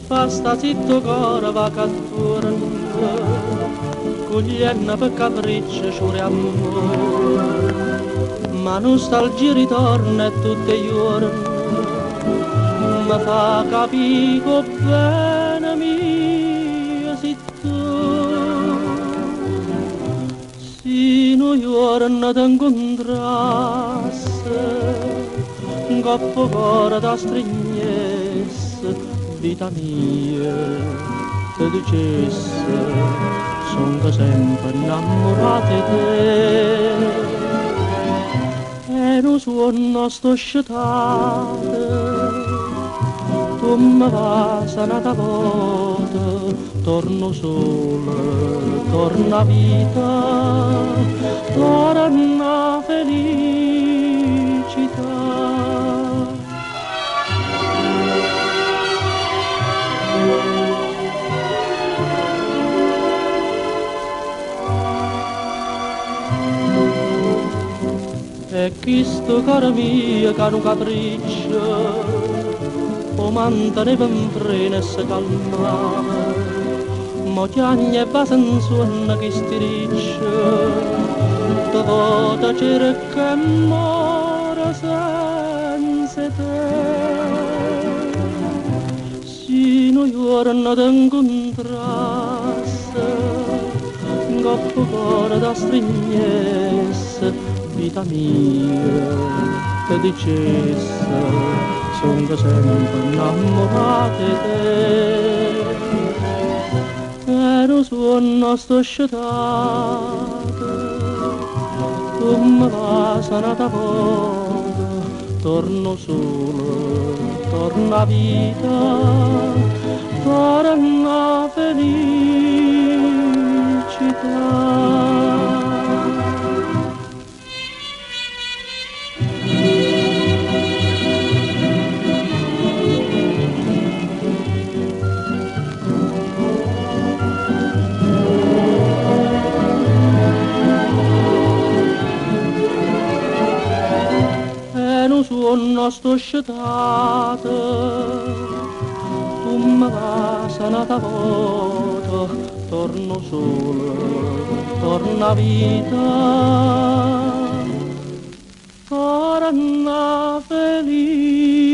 Fa sta zitto cora va catturando, coglienna per capriccio sciure amore, ma nostalgia ritorna tutte i giorni, mi fa capire bene mio se tu, se noi giorni ti incontrasse, un coppo cuore da strignesse, vita mia, te dicesse, sono sempre innamorata di te. E non sono sto sciatata, tu mi vai sanata volta, torno sola, torna vita, torna felicità. E questo caro mio che un capriccio o manteneva in freno e si calmava, ma chiagna e basa in suona che stiriccio da volta cerca e muore senza te. Se noi giorni ti incontrasse, un coppo cuore da strignesse, vita mia, te dicesse, sono sempre innamorata di te. E non sono sto sciatata, tu mi vai sanata volta, torno solo, torna vita, torna felicità. Sono sto sciatata, tu mi vai sanata volta, torno sola, torna vita, torna felice.